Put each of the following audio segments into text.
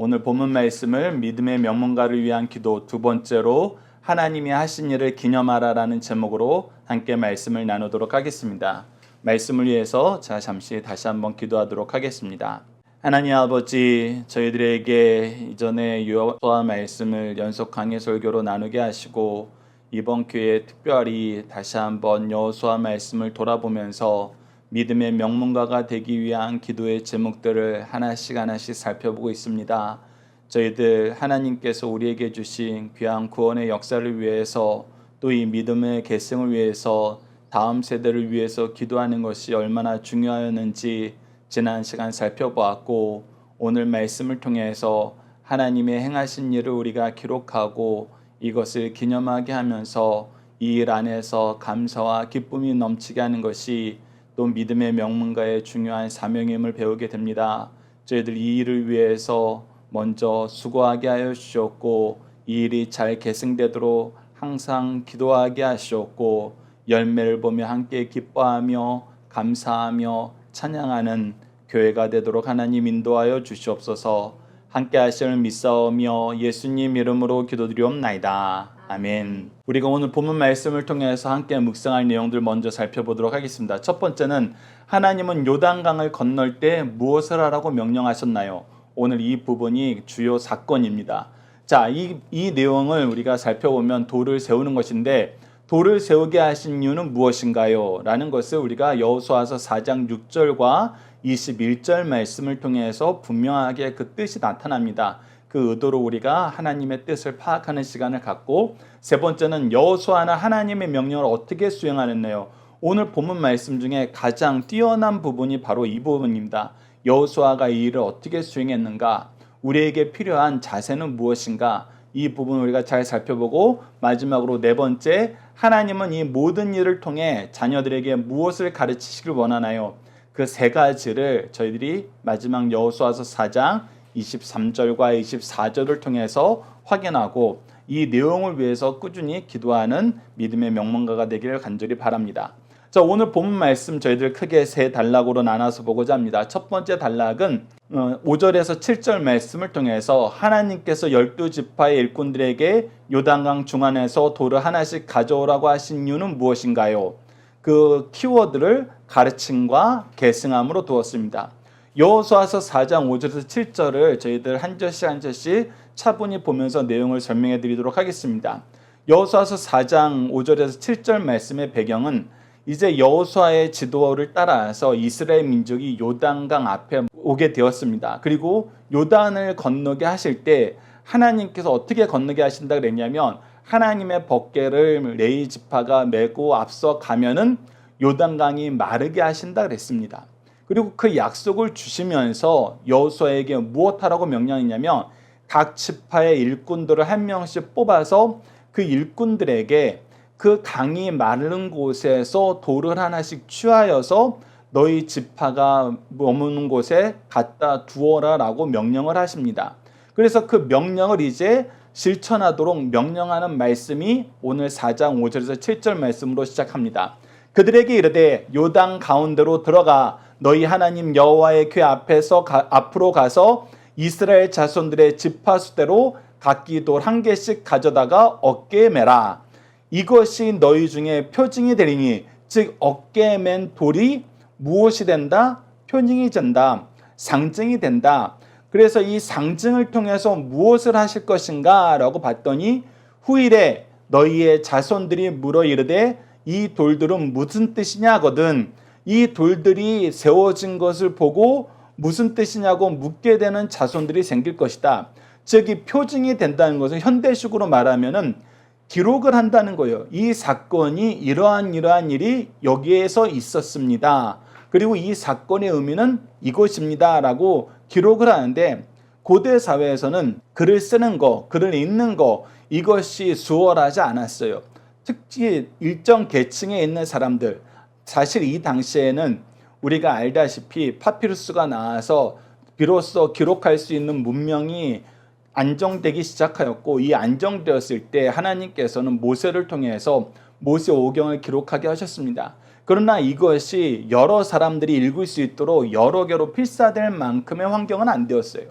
오늘 본문 말씀을 믿음의 명문가를 위한 기도 두 번째로 하나님이 하신 일을 기념하라라는 제목으로 함께 말씀을 나누도록 하겠습니다. 말씀을 위해서 제가 잠시 다시 한번 기도하도록 하겠습니다. 하나님 아버지, 저희들에게 이전에 여호수아 말씀을 연속 강해 설교로 나누게 하시고 이번 기회에 특별히 다시 한번 여호수아 말씀을 돌아보면서 믿음의 명문가가 되기 위한 기도의 제목들을 하나씩 살펴보고 있습니다. 저희들 하나님께서 우리에게 주신 귀한 구원의 역사를 위해서 또 이 믿음의 계승을 위해서 다음 세대를 위해서 기도하는 것이 얼마나 중요하였는지 지난 시간 살펴보았고 오늘 말씀을 통해서 하나님의 행하신 일을 우리가 기록하고 이것을 기념하게 하면서 이 일 안에서 감사와 기쁨이 넘치게 하는 것이 또 믿음의 명문가의 중요한 사명임을 배우게 됩니다. 저희들 이 일을 위해서 먼저 수고하게 하여 주셨고 이 일이 잘 계승되도록 항상 기도하게 하셨고 열매를 보며 함께 기뻐하며 감사하며 찬양하는 교회가 되도록 하나님 인도하여 주시옵소서. 함께 하시는 믿사오며 예수님 이름으로 기도드리옵나이다. 아멘. 우리가 오늘 본문 말씀을 통해서 함께 묵상할 내용들 먼저 살펴보도록 하겠습니다. 첫 번째는 하나님은 요단강을 건널 때 무엇을 하라고 명령하셨나요? 오늘 이 부분이 주요 사건입니다. 자, 이 내용을 우리가 살펴보면 돌을 세우는 것인데 돌을 세우게 하신 이유는 무엇인가요? 라는 것을 우리가 여호수아서 4장 6절과 21절 말씀을 통해서 분명하게 그 뜻이 나타납니다. 그 의도로 우리가 하나님의 뜻을 파악하는 시간을 갖고 세 번째는 여호수아는 하나님의 명령을 어떻게 수행하였나요? 오늘 본문 말씀 중에 가장 뛰어난 부분이 바로 이 부분입니다. 여호수아가 이 일을 어떻게 수행했는가? 우리에게 필요한 자세는 무엇인가? 이 부분을 우리가 잘 살펴보고 마지막으로 네 번째, 하나님은 이 모든 일을 통해 자녀들에게 무엇을 가르치시길 원하나요? 그 세 가지를 저희들이 마지막 여호수아서 4장 23절과 24절을 통해서 확인하고 이 내용을 위해서 꾸준히 기도하는 믿음의 명문가가 되기를 간절히 바랍니다. 자, 오늘 본문 말씀 저희들 크게 세 단락으로 나눠서 보고자 합니다. 첫 번째 단락은 5절에서 7절 말씀을 통해서 하나님께서 12지파의 일꾼들에게 요단강 중앙에서 돌을 하나씩 가져오라고 하신 이유는 무엇인가요? 그 키워드를 가르침과 계승함으로 두었습니다. 여호수아서 4장 5절에서 7절을 저희들 한 절씩 차분히 보면서 내용을 설명해 드리도록 하겠습니다. 여호수아서 4장 5절에서 7절 말씀의 배경은 이제 여호수아의 지도를 따라서 이스라엘 민족이 요단강 앞에 오게 되었습니다. 그리고 요단을 건너게 하실 때 하나님께서 어떻게 건너게 하신다 그랬냐면 하나님의 법궤를 레위 지파가 메고 앞서 가면은 요단강이 마르게 하신다 그랬습니다. 그리고 그 약속을 주시면서 여호수아에게 무엇하라고 명령했냐면 각 지파의 일꾼들을 한 명씩 뽑아서 그 일꾼들에게 그 강이 마른 곳에서 돌을 하나씩 취하여서 너희 지파가 머무는 곳에 갖다 두어라 라고 명령을 하십니다. 그래서 그 명령을 이제 실천하도록 명령하는 말씀이 오늘 4장 5절에서 7절 말씀으로 시작합니다. 그들에게 이르되 요단 가운데로 들어가 너희 하나님 여호와의 궤 앞에서 앞으로 가서 이스라엘 자손들의 지파수대로 각기 돌 한 개씩 가져다가 어깨에 매라. 이것이 너희 중에 표징이 되리니 즉 어깨에 맨 돌이 무엇이 된다? 표징이 된다. 상징이 된다. 그래서 이 상징을 통해서 무엇을 하실 것인가 라고 봤더니 후일에 너희의 자손들이 물어 이르되 이 돌들은 무슨 뜻이냐 하거든 이 돌들이 세워진 것을 보고 무슨 뜻이냐고 묻게 되는 자손들이 생길 것이다. 즉 이 표징이 된다는 것은 현대식으로 말하면은 기록을 한다는 거예요. 이 사건이 이러한 일이 여기에서 있었습니다. 그리고 이 사건의 의미는 이것입니다 라고 기록을 하는데 고대 사회에서는 글을 쓰는 거, 글을 읽는 거 이것이 수월하지 않았어요. 특히 일정 계층에 있는 사람들, 사실 이 당시에는 우리가 알다시피 파피루스가 나와서 비로소 기록할 수 있는 문명이 안정되기 시작하였고 이 안정되었을 때 하나님께서는 모세를 통해서 모세 오경을 기록하게 하셨습니다. 그러나 이것이 여러 사람들이 읽을 수 있도록 여러 개로 필사될 만큼의 환경은 안 되었어요.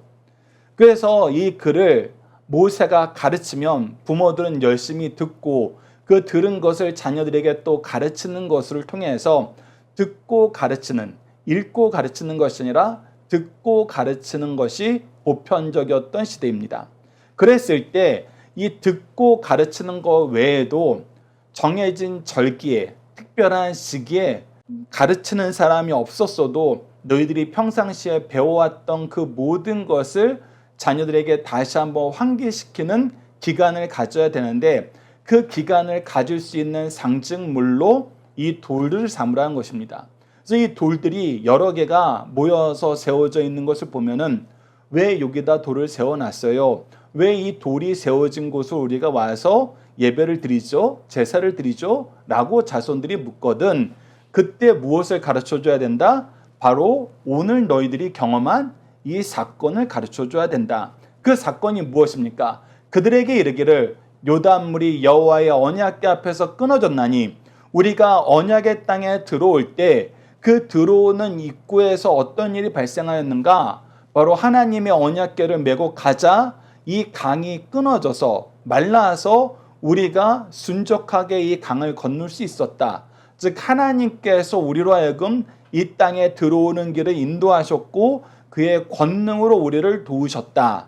그래서 이 글을 모세가 가르치면 부모들은 열심히 듣고 그 들은 것을 자녀들에게 또 가르치는 것을 통해서 듣고 가르치는, 읽고 가르치는 것이 아니라 듣고 가르치는 것이 보편적이었던 시대입니다. 그랬을 때 이 듣고 가르치는 것 외에도 정해진 절기에, 특별한 시기에 가르치는 사람이 없었어도 너희들이 평상시에 배워왔던 그 모든 것을 자녀들에게 다시 한번 환기시키는 기간을 가져야 되는데, 그 기간을 가질 수 있는 상징물로 이 돌들을 삼으라는 것입니다. 그래서 이 돌들이 여러 개가 모여서 세워져 있는 것을 보면은 왜 여기다 돌을 세워놨어요? 왜 이 돌이 세워진 곳을 우리가 와서 예배를 드리죠? 제사를 드리죠? 라고 자손들이 묻거든 그때 무엇을 가르쳐줘야 된다? 바로 오늘 너희들이 경험한 이 사건을 가르쳐줘야 된다. 그 사건이 무엇입니까? 그들에게 이르기를 요단물이 여호와의 언약궤 앞에서 끊어졌나니 우리가 언약의 땅에 들어올 때 그 들어오는 입구에서 어떤 일이 발생하였는가? 바로 하나님의 언약궤를 메고 가자 이 강이 끊어져서 말라서 우리가 순적하게 이 강을 건널 수 있었다. 즉 하나님께서 우리로 하여금 이 땅에 들어오는 길을 인도하셨고 그의 권능으로 우리를 도우셨다.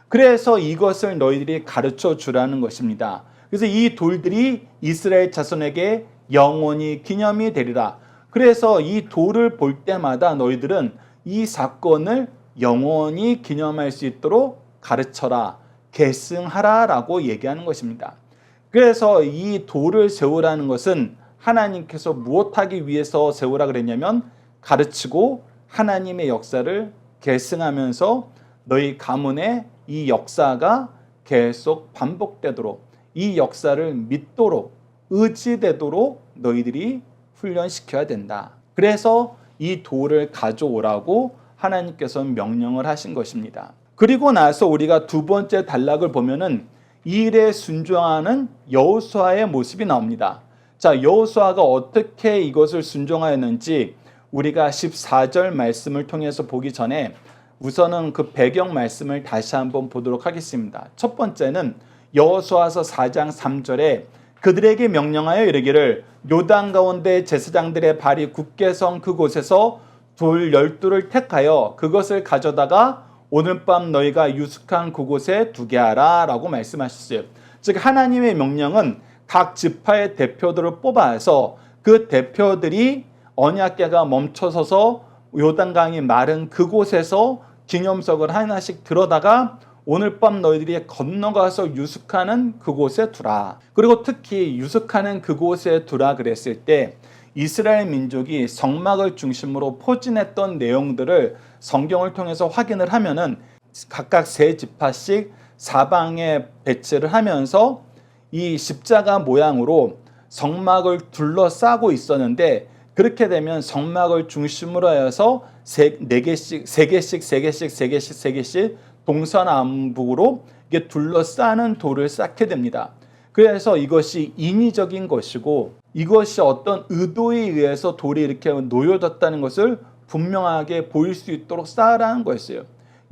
그래서 이것을 너희들이 가르쳐 주라는 것입니다. 그래서 이 돌들이 이스라엘 자손에게 영원히 기념이 되리라. 그래서 이 돌을 볼 때마다 너희들은 이 사건을 영원히 기념할 수 있도록 가르쳐라, 계승하라 라고 얘기하는 것입니다. 그래서 이 돌을 세우라는 것은 하나님께서 무엇하기 위해서 세우라 그랬냐면 가르치고 하나님의 역사를 계승하면서 너희 가문에 이 역사가 계속 반복되도록, 이 역사를 믿도록, 의지되도록 너희들이 훈련시켜야 된다. 그래서 이 돌을 가져오라고 하나님께서는 명령을 하신 것입니다. 그리고 나서 우리가 두 번째 단락을 보면은 이 일에 순종하는 여호수아의 모습이 나옵니다. 자, 여호수아가 어떻게 이것을 순종하였는지 우리가 14절 말씀을 통해서 보기 전에 우선은 그 배경 말씀을 다시 한번 보도록 하겠습니다. 첫 번째는 여호수아서 4장 3절에 그들에게 명령하여 이르기를 요단 가운데 제사장들의 발이 굳게 선 그곳에서 돌 12를 택하여 그것을 가져다가 오늘 밤 너희가 유숙한 그곳에 두게 하라 라고 말씀하셨어요. 즉 하나님의 명령은 각 지파의 대표들을 뽑아서 그 대표들이 언약궤가 멈춰서서 요단강이 마른 그곳에서 기념석을 하나씩 들어다가 오늘 밤 너희들이 건너가서 유숙하는 그곳에 두라. 그리고 특히 유숙하는 그곳에 두라 그랬을 때 이스라엘 민족이 성막을 중심으로 포진했던 내용들을 성경을 통해서 확인을 하면은 각각 세 지파씩 사방에 배치를 하면서 이 십자가 모양으로 성막을 둘러싸고 있었는데, 그렇게 되면 성막을 중심으로 하여서 세 개씩 동서남북으로 이게 둘러싸는 돌을 쌓게 됩니다. 그래서 이것이 인위적인 것이고 이것이 어떤 의도에 의해서 돌이 이렇게 놓여졌다는 것을 분명하게 보일 수 있도록 쌓으라는 거였어요.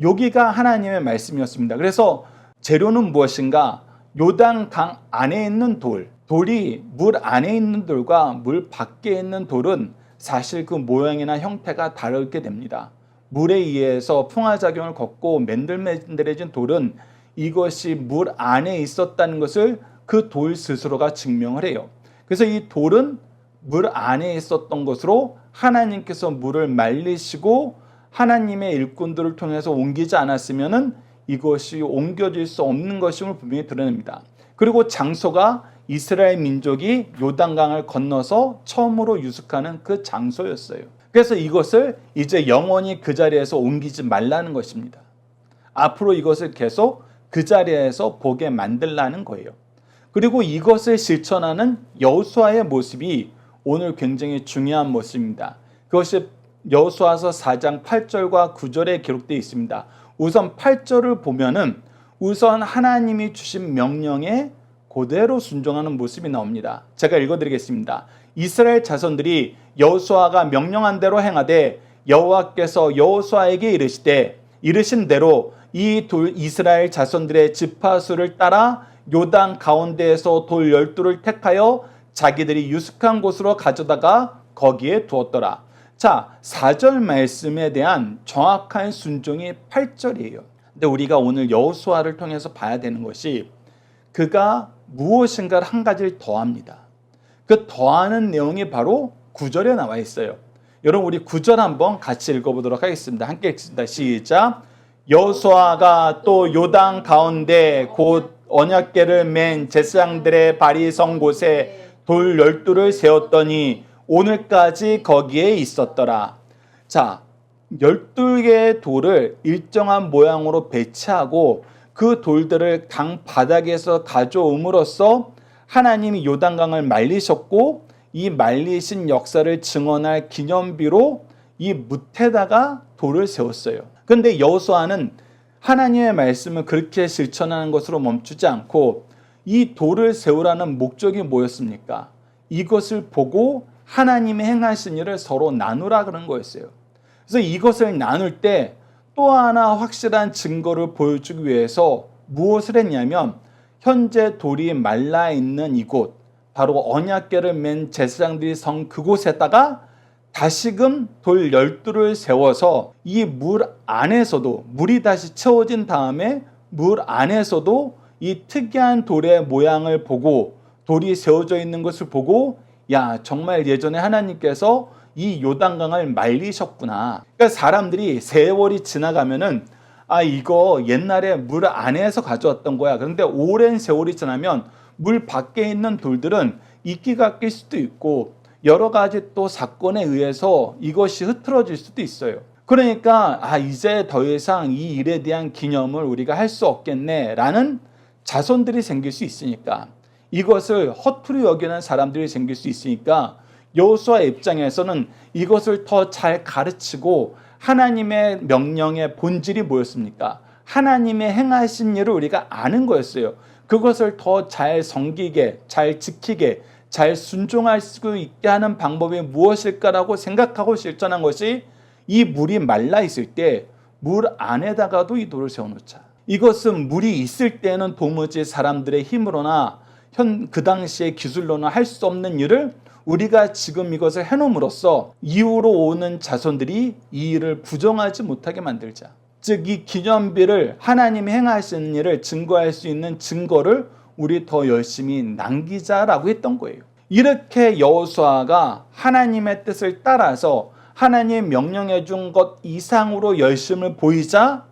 여기가 하나님의 말씀이었습니다. 그래서 재료는 무엇인가? 요단강 안에 있는 돌, 돌이 물 안에 있는 돌과 물 밖에 있는 돌은 사실 그 모양이나 형태가 다르게 됩니다. 물에 의해서 풍화작용을 겪고 맨들맨들해진 돌은 이것이 물 안에 있었다는 것을 그 돌 스스로가 증명을 해요. 그래서 이 돌은 물 안에 있었던 것으로 하나님께서 물을 말리시고 하나님의 일꾼들을 통해서 옮기지 않았으면은 이것이 옮겨질 수 없는 것임을 분명히 드러냅니다. 그리고 장소가 이스라엘 민족이 요단강을 건너서 처음으로 유숙하는 그 장소였어요. 그래서 이것을 이제 영원히 그 자리에서 옮기지 말라는 것입니다. 앞으로 이것을 계속 그 자리에서 보게 만들라는 거예요. 그리고 이것을 실천하는 여호수아의 모습이 오늘 굉장히 중요한 모습입니다. 그것이 여호수아서 4장 8절과 9절에 기록되어 있습니다. 우선 8절을 보면은 우선 하나님이 주신 명령에 그대로 순종하는 모습이 나옵니다. 제가 읽어드리겠습니다. 이스라엘 자손들이 여호수아가 명령한 대로 행하되 여호와께서 여호수아에게 이르신 대로 이스라엘 자손들의 지파수를 따라 요단 가운데에서 돌 12를 택하여 자기들이 유숙한 곳으로 가져다가 거기에 두었더라. 자, 4절 말씀에 대한 정확한 순종이 8절이에요. 근데 우리가 오늘 여호수아를 통해서 봐야 되는 것이 그가 무엇인가를 한 가지를 더합니다. 그 더하는 내용이 바로 9절에 나와 있어요. 여러분 우리 9절 한번 같이 읽어보도록 하겠습니다. 함께 읽습니다. 시작. 여호수아가 또 요단 가운데 곧 언약궤를 맨 제사장들의 발이 선 곳에 돌 12를 세웠더니 오늘까지 거기에 있었더라. 자, 12개의 돌을 일정한 모양으로 배치하고 그 돌들을 강 바닥에서 가져옴으로써 하나님이 요단강을 말리셨고 이 말리신 역사를 증언할 기념비로 이 뭇에다가 돌을 세웠어요. 그런데 여호수아는 하나님의 말씀을 그렇게 실천하는 것으로 멈추지 않고 이 돌을 세우라는 목적이 뭐였습니까? 이것을 보고 하나님의 행하신 일을 서로 나누라 그런 거였어요. 그래서 이것을 나눌 때 또 하나 확실한 증거를 보여주기 위해서 무엇을 했냐면 현재 돌이 말라 있는 이곳, 바로 언약궤를 맨 제사장들이 선 그곳에다가 다시금 돌 12를 세워서 이 물 안에서도 물이 다시 채워진 다음에 물 안에서도 이 특이한 돌의 모양을 보고 돌이 세워져 있는 것을 보고 야, 정말 예전에 하나님께서 이 요단강을 말리셨구나. 그러니까 사람들이 세월이 지나가면은 아, 이거 옛날에 물 안에서 가져왔던 거야. 그런데 오랜 세월이 지나면 물 밖에 있는 돌들은 이끼가 낄 수도 있고 여러 가지 또 사건에 의해서 이것이 흐트러질 수도 있어요. 그러니까 아, 이제 더 이상 이 일에 대한 기념을 우리가 할 수 없겠네라는 자손들이 생길 수 있으니까, 이것을 허투루 여기는 사람들이 생길 수 있으니까 여호수아 입장에서는 이것을 더 잘 가르치고 하나님의 명령의 본질이 뭐였습니까? 하나님의 행하신 일을 우리가 아는 거였어요. 그것을 더 잘 섬기게, 잘 지키게, 잘 순종할 수 있게 하는 방법이 무엇일까라고 생각하고 실천한 것이 이 물이 말라 있을 때 물 안에다가도 이 돌을 세워놓자. 이것은 물이 있을 때는 도무지 사람들의 힘으로나 그 당시의 기술로는 할 수 없는 일을 우리가 지금 이것을 해놓음으로써 이후로 오는 자손들이 이 일을 부정하지 못하게 만들자. 즉 이 기념비를 하나님이 행하시는 일을 증거할 수 있는 증거를 우리 더 열심히 남기자라고 했던 거예요. 이렇게 여호수아가 하나님의 뜻을 따라서 하나님 명령해 준 것 이상으로 열심을 보이자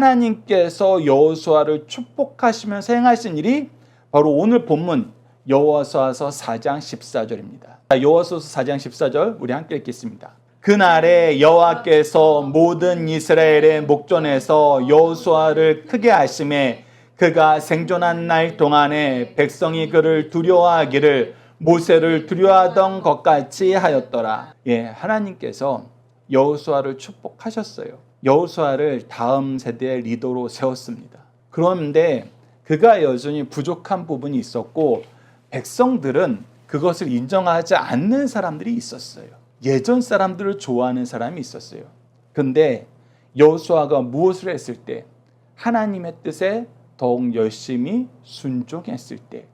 하나님께서 여호수아를 축복하시면서 행하신 일이 바로 오늘 본문 여호수아서 4장 14절입니다. 여호수아서 4장 14절 우리 함께 읽겠습니다. 그날에 여호와께서 모든 이스라엘의 목전에서 여호수아를 크게 하심에 그가 생존한 날 동안에 백성이 그를 두려워하기를 모세를 두려워하던 것 같이 하였더라. 예, 하나님께서 여호수아를 축복하셨어요. 여호수아를 다음 세대의 리더로 세웠습니다. 그런데 그가 여전히 부족한 부분이 있었고 백성들은 그것을 인정하지 않는 사람들이 있었어요. 예전 사람들을 좋아하는 사람이 있었어요. 근데 여호수아가 무엇을 했을 때, 하나님의 뜻에 더욱 열심히 순종했을 때,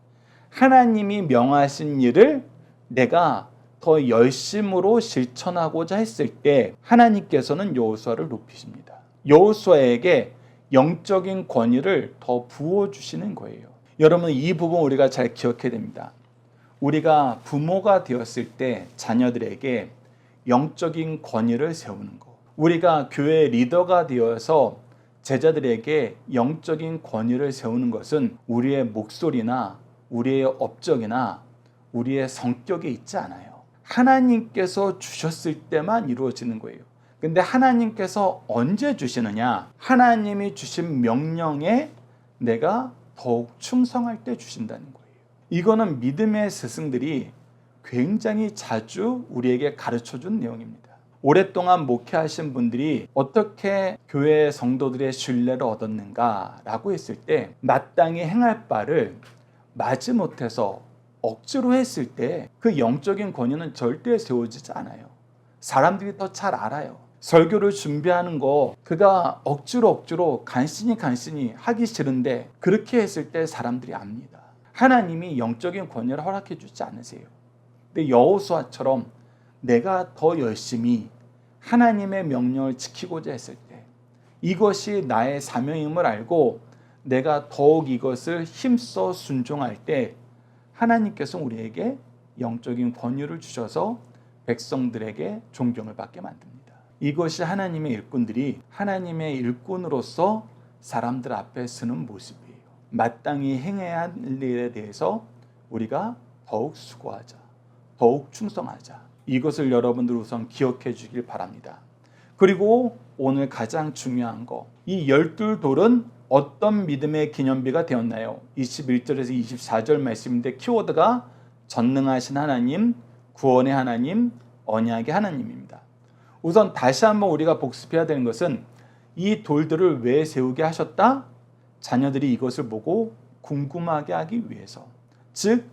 하나님이 명하신 일을 내가 더 열심으로 실천하고자 했을 때 하나님께서는 여호수아를 높이십니다. 여호수아에게 영적인 권위를 더 부어주시는 거예요. 여러분 이 부분 우리가 잘 기억해야 됩니다. 우리가 부모가 되었을 때 자녀들에게 영적인 권위를 세우는 것, 우리가 교회 리더가 되어서 제자들에게 영적인 권위를 세우는 것은 우리의 목소리나 우리의 업적이나 우리의 성격에 있지 않아요. 하나님께서 주셨을 때만 이루어지는 거예요. 근데 하나님께서 언제 주시느냐? 하나님이 주신 명령에 내가 더욱 충성할 때 주신다는 거예요. 이거는 믿음의 스승들이 굉장히 자주 우리에게 가르쳐준 내용입니다. 오랫동안 목회하신 분들이 어떻게 교회 성도들의 신뢰를 얻었는가라고 했을 때 마땅히 행할 바를 마지못해서 억지로 했을 때 그 영적인 권위는 절대 세워지지 않아요. 사람들이 더 잘 알아요. 설교를 준비하는 거 그가 억지로 간신히 하기 싫은데 그렇게 했을 때 사람들이 압니다. 하나님이 영적인 권위를 허락해 주지 않으세요. 근데 여호수아처럼 내가 더 열심히 하나님의 명령을 지키고자 했을 때 이것이 나의 사명임을 알고 내가 더욱 이것을 힘써 순종할 때 하나님께서 우리에게 영적인 권위를 주셔서 백성들에게 존경을 받게 만듭니다. 이것이 하나님의 일꾼들이 하나님의 일꾼으로서 사람들 앞에 서는 모습이에요. 마땅히 행해야 할 일에 대해서 우리가 더욱 수고하자, 더욱 충성하자. 이것을 여러분들 우선 기억해 주길 바랍니다. 그리고 오늘 가장 중요한 거, 이 12돌은 어떤 믿음의 기념비가 되었나요? 21절에서 24절 말씀인데 키워드가 전능하신 하나님, 구원의 하나님, 언약의 하나님입니다. 우선 다시 한번 우리가 복습해야 되는 것은 이 돌들을 왜 세우게 하셨다? 자녀들이 이것을 보고 궁금하게 하기 위해서. 즉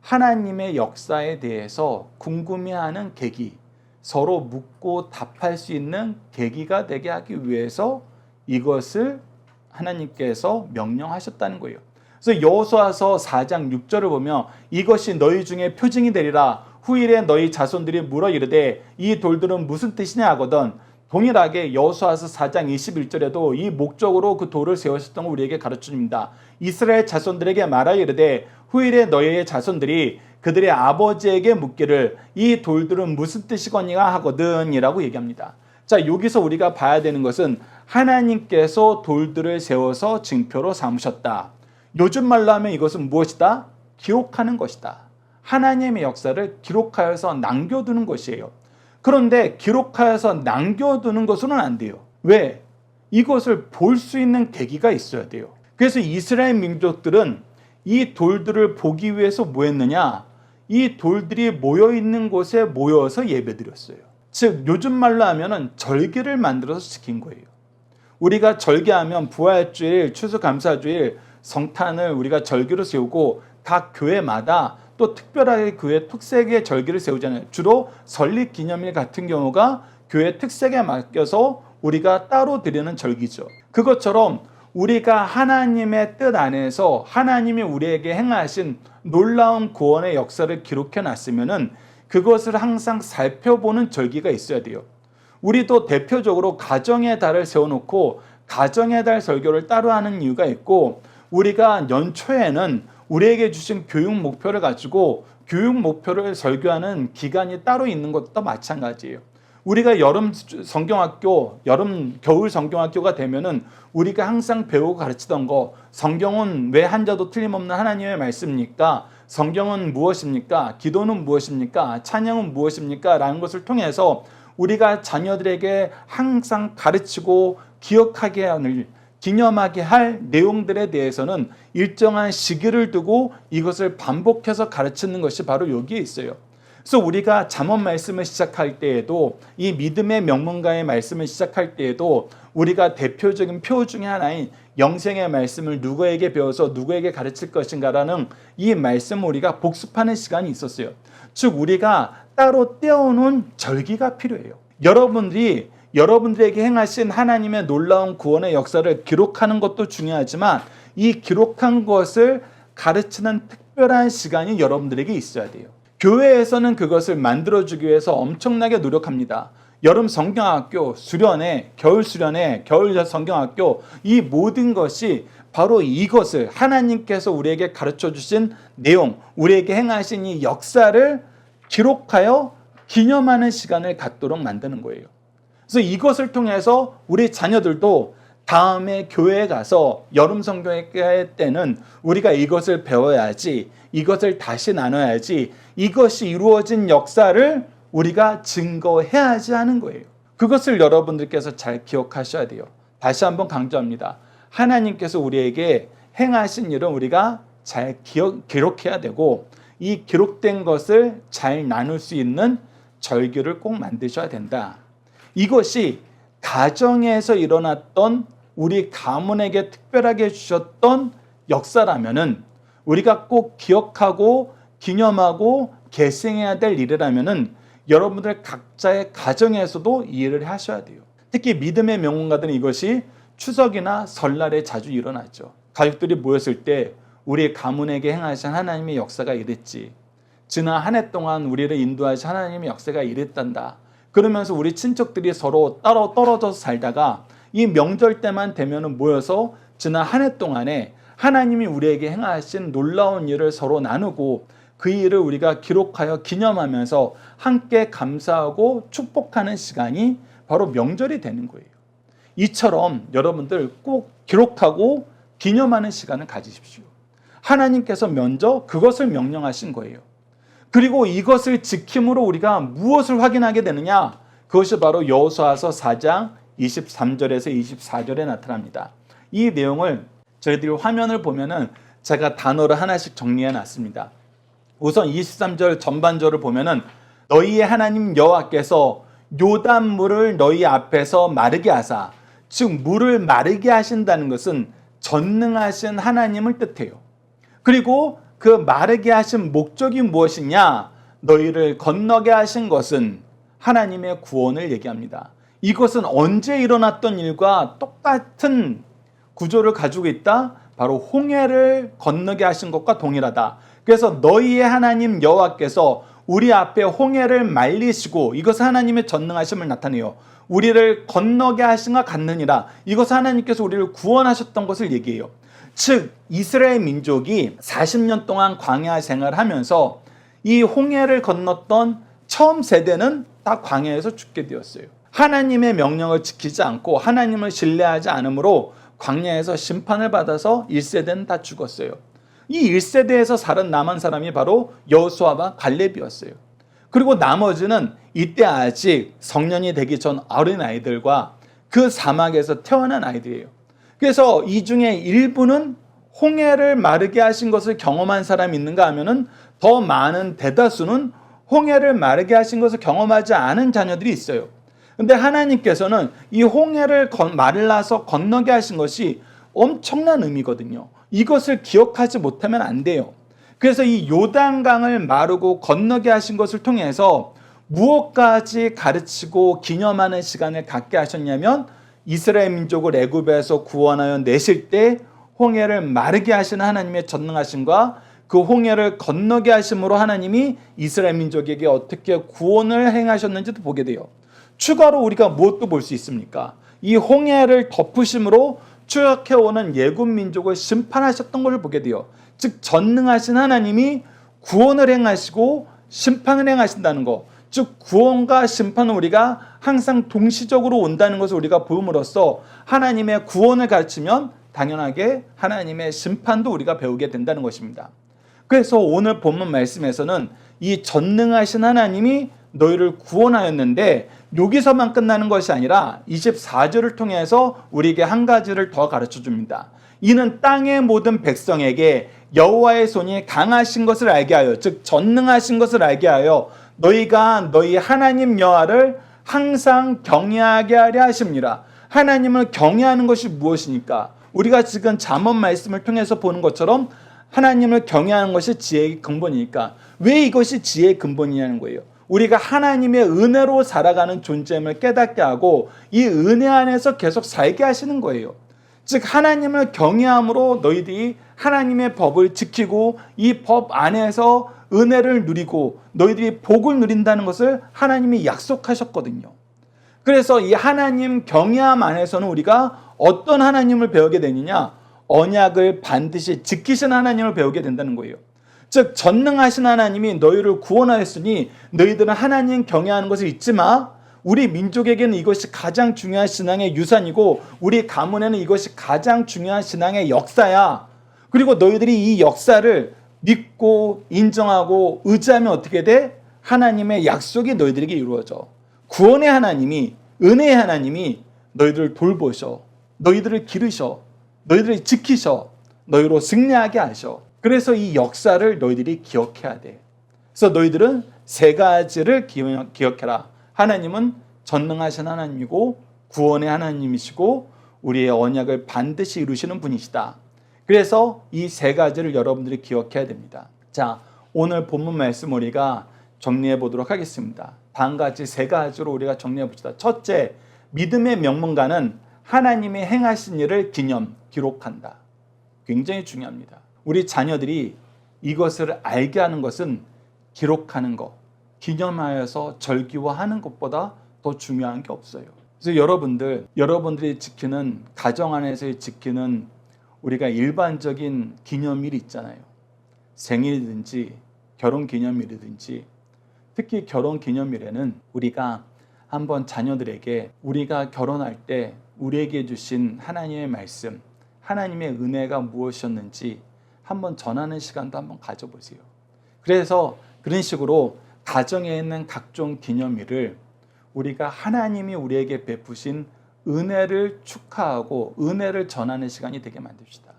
하나님의 역사에 대해서 궁금해하는 계기, 서로 묻고 답할 수 있는 계기가 되게 하기 위해서 이것을 하나님께서 명령하셨다는 거예요. 그래서 여호수아서 4장 6절을 보면 이것이 너희 중에 표징이 되리라. 후일에 너희 자손들이 물어 이르되 이 돌들은 무슨 뜻이냐 하거든. 동일하게 여호수아서 4장 21절에도 이 목적으로 그 돌을 세우셨던 걸 우리에게 가르쳐줍니다. 이스라엘 자손들에게 말하여 이르되 후일에 너희의 자손들이 그들의 아버지에게 묻기를 이 돌들은 무슨 뜻이거니가 하거든 이라고 얘기합니다. 자, 여기서 우리가 봐야 되는 것은 하나님께서 돌들을 세워서 징표로 삼으셨다. 요즘 말로 하면 이것은 무엇이다? 기록하는 것이다. 하나님의 역사를 기록하여서 남겨두는 것이에요. 그런데 기록하여서 남겨두는 것으로는 안 돼요. 왜? 이것을 볼 수 있는 계기가 있어야 돼요. 그래서 이스라엘 민족들은 이 돌들을 보기 위해서 뭐 했느냐? 이 돌들이 모여있는 곳에 모여서 예배드렸어요. 즉 요즘 말로 하면은 절기를 만들어서 지킨 거예요. 우리가 절기하면 부활주일, 추수감사주일, 성탄을 우리가 절기로 세우고 각 교회마다 또 특별하게 교회 특색의 절기를 세우잖아요. 주로 설립기념일 같은 경우가 교회 특색에 맡겨서 우리가 따로 드리는 절기죠. 그것처럼 우리가 하나님의 뜻 안에서 하나님이 우리에게 행하신 놀라운 구원의 역사를 기록해 놨으면은 그것을 항상 살펴보는 절기가 있어야 돼요. 우리도 대표적으로 가정의 달을 세워놓고 가정의 달 설교를 따로 하는 이유가 있고, 우리가 연초에는 우리에게 주신 교육 목표를 가지고 교육 목표를 설교하는 기간이 따로 있는 것도 마찬가지예요. 우리가 여름 성경학교, 겨울 성경학교가 되면은 우리가 항상 배우고 가르치던 거, 성경은 왜 한자도 틀림없는 하나님의 말씀입니까? 성경은 무엇입니까? 기도는 무엇입니까? 찬양은 무엇입니까? 라는 것을 통해서 우리가 자녀들에게 항상 가르치고 기억하게 하는, 기념하게 할 내용들에 대해서는 일정한 시기를 두고 이것을 반복해서 가르치는 것이 바로 여기에 있어요. 그래서 우리가 잠언 말씀을 시작할 때에도, 이 믿음의 명문가의 말씀을 시작할 때에도 우리가 대표적인 표 중에 하나인 영생의 말씀을 누구에게 배워서 누구에게 가르칠 것인가라는 이 말씀을 우리가 복습하는 시간이 있었어요. 즉 우리가 따로 떼어놓은 절기가 필요해요. 여러분들에게 행하신 하나님의 놀라운 구원의 역사를 기록하는 것도 중요하지만 이 기록한 것을 가르치는 특별한 시간이 여러분들에게 있어야 돼요. 교회에서는 그것을 만들어주기 위해서 엄청나게 노력합니다. 여름 성경학교, 수련회, 겨울 수련회, 겨울 성경학교, 이 모든 것이 바로 이것을 하나님께서 우리에게 가르쳐주신 내용, 우리에게 행하신 이 역사를 기록하여 기념하는 시간을 갖도록 만드는 거예요. 그래서 이것을 통해서 우리 자녀들도 다음에 교회에 가서 여름 성경회 때는 우리가 이것을 배워야지, 이것을 다시 나눠야지, 이것이 이루어진 역사를 우리가 증거해야지 하는 거예요. 그것을 여러분들께서 잘 기억하셔야 돼요. 다시 한번 강조합니다. 하나님께서 우리에게 행하신 일은 우리가 잘 기록해야 되고, 이 기록된 것을 잘 나눌 수 있는 절기를 꼭 만드셔야 된다. 이것이 가정에서 일어났던 우리 가문에게 특별하게 주셨던 역사라면은, 우리가 꼭 기억하고 기념하고 계승해야 될 일이라면은, 여러분들 각자의 가정에서도 이해를 하셔야 돼요. 특히 믿음의 명문가들은 이것이 추석이나 설날에 자주 일어나죠. 가족들이 모였을 때 우리 가문에게 행하신 하나님의 역사가 이랬지. 지난 한 해 동안 우리를 인도하신 하나님의 역사가 이랬단다. 그러면서 우리 친척들이 서로 따로 떨어져서 살다가 이 명절 때만 되면 모여서 지난 한 해 동안에 하나님이 우리에게 행하신 놀라운 일을 서로 나누고 그 일을 우리가 기록하여 기념하면서 함께 감사하고 축복하는 시간이 바로 명절이 되는 거예요. 이처럼 여러분들 꼭 기록하고 기념하는 시간을 가지십시오. 하나님께서 먼저 그것을 명령하신 거예요. 그리고 이것을 지킴으로 우리가 무엇을 확인하게 되느냐? 그것이 바로 여호수아서 4장 23절에서 24절에 나타납니다. 이 내용을 저희들이 화면을 보면은 제가 단어를 하나씩 정리해 놨습니다. 우선 23절 전반절을 보면은 너희의 하나님 여호와께서 요단물을 너희 앞에서 마르게 하사, 즉 물을 마르게 하신다는 것은 전능하신 하나님을 뜻해요. 그리고 그 마르게 하신 목적이 무엇이냐? 너희를 건너게 하신 것은 하나님의 구원을 얘기합니다. 이것은 언제 일어났던 일과 똑같은 구조를 가지고 있다? 바로 홍해를 건너게 하신 것과 동일하다. 그래서 너희의 하나님 여호와께서 우리 앞에 홍해를 말리시고, 이것은 하나님의 전능하심을 나타내요. 우리를 건너게 하신 것 같느니라. 이것은 하나님께서 우리를 구원하셨던 것을 얘기해요. 즉 이스라엘 민족이 40년 동안 광야 생활을 하면서 이 홍해를 건넜던 처음 세대는 다 광야에서 죽게 되었어요. 하나님의 명령을 지키지 않고 하나님을 신뢰하지 않으므로 광야에서 심판을 받아서 1세대는 다 죽었어요. 이 1세대에서 살아남은 사람이 바로 여호수아와 갈렙이었어요. 그리고 나머지는 이때 아직 성년이 되기 전 어린아이들과 그 사막에서 태어난 아이들이에요. 그래서 이 중에 일부는 홍해를 마르게 하신 것을 경험한 사람이 있는가 하면은 더 많은 대다수는 홍해를 마르게 하신 것을 경험하지 않은 자녀들이 있어요. 근데 하나님께서는 이 홍해를 말라서 건너게 하신 것이 엄청난 의미거든요. 이것을 기억하지 못하면 안 돼요. 그래서 이 요단강을 마르고 건너게 하신 것을 통해서 무엇까지 가르치고 기념하는 시간을 갖게 하셨냐면, 이스라엘 민족을 애굽에서 구원하여 내실 때 홍해를 마르게 하시는 하나님의 전능하심과 그 홍해를 건너게 하심으로 하나님이 이스라엘 민족에게 어떻게 구원을 행하셨는지도 보게 돼요. 추가로 우리가 무엇도 볼 수 있습니까? 이 홍해를 덮으심으로 추격해오는 예굽 민족을 심판하셨던 것을 보게 돼요. 즉 전능하신 하나님이 구원을 행하시고 심판을 행하신다는 것, 즉 구원과 심판은 우리가 항상 동시적으로 온다는 것을 우리가 보음으로써 하나님의 구원을 가르치면 당연하게 하나님의 심판도 우리가 배우게 된다는 것입니다. 그래서 오늘 본문 말씀에서는 이 전능하신 하나님이 너희를 구원하였는데 여기서만 끝나는 것이 아니라 24절을 통해서 우리에게 한 가지를 더 가르쳐 줍니다. 이는 땅의 모든 백성에게 여호와의 손이 강하신 것을 알게 하여, 즉 전능하신 것을 알게 하여 너희가 너희 하나님 여호와를 항상 경외하게 하려 하십니다. 하나님을 경외하는 것이 무엇이니까? 우리가 지금 잠언 말씀을 통해서 보는 것처럼 하나님을 경외하는 것이 지혜의 근본이니까. 왜 이것이 지혜의 근본이냐는 거예요. 우리가 하나님의 은혜로 살아가는 존재임을 깨닫게 하고 이 은혜 안에서 계속 살게 하시는 거예요. 즉 하나님을 경외함으로 너희들이 하나님의 법을 지키고 이 법 안에서 은혜를 누리고 너희들이 복을 누린다는 것을 하나님이 약속하셨거든요. 그래서 이 하나님 경외함 안에서는 우리가 어떤 하나님을 배우게 되느냐? 언약을 반드시 지키신 하나님을 배우게 된다는 거예요. 즉 전능하신 하나님이 너희를 구원하였으니 너희들은 하나님 경외하는 것을 잊지 마. 우리 민족에게는 이것이 가장 중요한 신앙의 유산이고 우리 가문에는 이것이 가장 중요한 신앙의 역사야. 그리고 너희들이 이 역사를 믿고 인정하고 의지하면 어떻게 돼? 하나님의 약속이 너희들에게 이루어져. 구원의 하나님이, 은혜의 하나님이 너희들을 돌보셔, 너희들을 기르셔, 너희들을 지키셔, 너희로 승리하게 하셔. 그래서 이 역사를 너희들이 기억해야 돼. 그래서 너희들은 세 가지를 기억해라. 하나님은 전능하신 하나님이고 구원의 하나님이시고 우리의 언약을 반드시 이루시는 분이시다. 그래서 이 세 가지를 여러분들이 기억해야 됩니다. 자, 오늘 본문 말씀 우리가 정리해 보도록 하겠습니다. 다음과 같이 세 가지로 우리가 정리해 봅시다. 첫째, 믿음의 명문가는 하나님의 행하신 일을 기록한다. 굉장히 중요합니다. 우리 자녀들이 이것을 알게 하는 것은 기록하는 것, 기념하여서 절기화하는 것보다 더 중요한 게 없어요. 그래서 여러분들이 지키는, 가정 안에서 지키는 우리가 일반적인 기념일이 있잖아요. 생일이든지 결혼 기념일이든지, 특히 결혼 기념일에는 우리가 한번 자녀들에게 우리가 결혼할 때 우리에게 주신 하나님의 말씀, 하나님의 은혜가 무엇이었는지 한번 전하는 시간도 한번 가져보세요. 그래서 그런 식으로 가정에 있는 각종 기념일을 우리가 하나님이 우리에게 베푸신 은혜를 축하하고 은혜를 전하는 시간이 되게 만듭시다.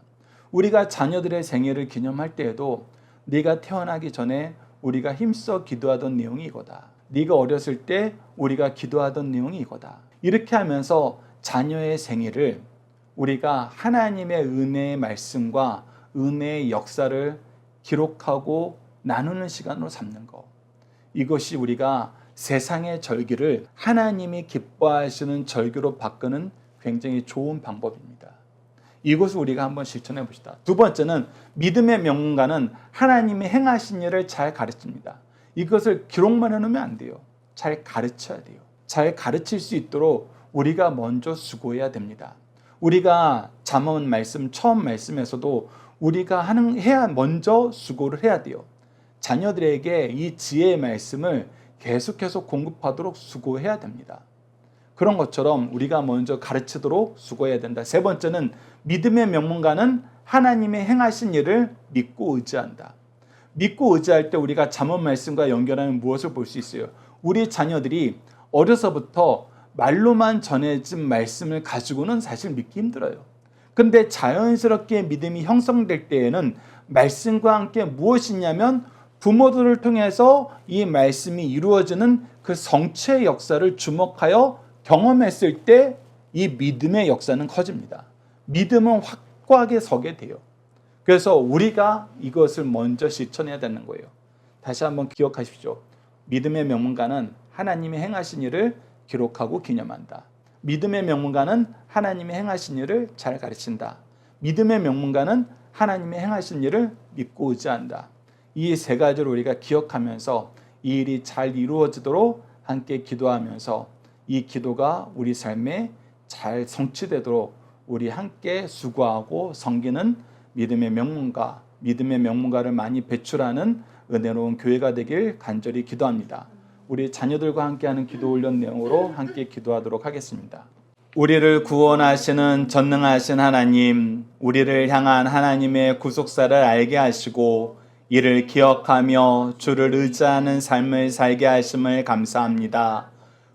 우리가 자녀들의 생일을 기념할 때에도 네가 태어나기 전에 우리가 힘써 기도하던 내용이 이거다. 네가 어렸을 때 우리가 기도하던 내용이 이거다. 이렇게 하면서 자녀의 생일을 우리가 하나님의 은혜의 말씀과 은혜의 역사를 기록하고 나누는 시간으로 삼는 것. 이것이 우리가 세상의 절기를 하나님이 기뻐하시는 절기로 바꾸는 굉장히 좋은 방법입니다. 이것을 우리가 한번 실천해 봅시다. 두 번째는 믿음의 명문가는 하나님이 행하신 일을 잘 가르칩니다. 이것을 기록만 해놓으면 안 돼요. 잘 가르쳐야 돼요. 잘 가르칠 수 있도록 우리가 먼저 수고해야 됩니다. 우리가 잠언 말씀 처음 말씀에서도 우리가 먼저 수고를 해야 돼요. 자녀들에게 이 지혜의 말씀을 계속해서 공급하도록 수고해야 됩니다. 그런 것처럼 우리가 먼저 가르치도록 수고해야 된다. 세 번째는 믿음의 명문가는 하나님의 행하신 일을 믿고 의지한다. 믿고 의지할 때 우리가 잠언 말씀과 연결하면 무엇을 볼 수 있어요? 우리 자녀들이 어려서부터 말로만 전해진 말씀을 가지고는 사실 믿기 힘들어요. 근데 자연스럽게 믿음이 형성될 때에는 말씀과 함께 무엇이냐면 부모들을 통해서 이 말씀이 이루어지는 그 성취의 역사를 주목하여 경험했을 때 이 믿음의 역사는 커집니다. 믿음은 확고하게 서게 돼요. 그래서 우리가 이것을 먼저 실천해야 되는 거예요. 다시 한번 기억하십시오. 믿음의 명문가는 하나님의 행하신 일을 기록하고 기념한다. 믿음의 명문가는 하나님의 행하신 일을 잘 가르친다. 믿음의 명문가는 하나님의 행하신 일을 믿고 의지한다. 이 세 가지를 우리가 기억하면서 이 일이 잘 이루어지도록 함께 기도하면서 이 기도가 우리 삶에 잘 성취되도록 우리 함께 수고하고 섬기는 믿음의 명문가를 많이 배출하는 은혜로운 교회가 되길 간절히 기도합니다. 우리 자녀들과 함께하는 기도 훈련 내용으로 함께 기도하도록 하겠습니다. 우리를 구원하시는 전능하신 하나님, 우리를 향한 하나님의 구속사를 알게 하시고 이를 기억하며 주를 의지하는 삶을 살게 하심을 감사합니다.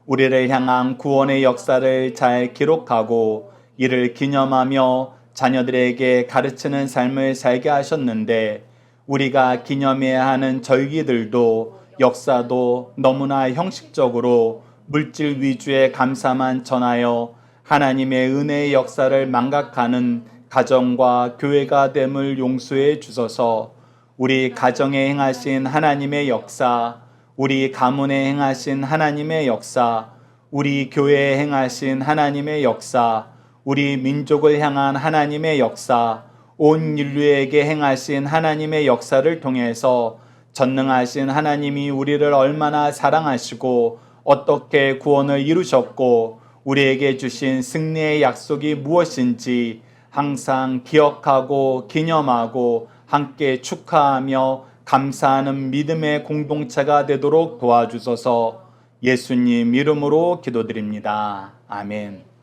우리를 향한 구원의 역사를 잘 기록하고 이를 기념하며 자녀들에게 가르치는 삶을 살게 하셨는데 우리가 기념해야 하는 절기들도 역사도 너무나 형식적으로 물질 위주의 감사만 전하여 하나님의 은혜의 역사를 망각하는 가정과 교회가 됨을 용서해 주소서. 우리 가정에 행하신 하나님의 역사, 우리 가문에 행하신 하나님의 역사, 우리 교회에 행하신 하나님의 역사, 우리 민족을 향한 하나님의 역사, 온 인류에게 행하신 하나님의 역사를 통해서 전능하신 하나님이 우리를 얼마나 사랑하시고 어떻게 구원을 이루셨고 우리에게 주신 승리의 약속이 무엇인지 항상 기억하고 기념하고 함께 축하하며 감사하는 믿음의 공동체가 되도록 도와주소서. 예수님 이름으로 기도드립니다. 아멘.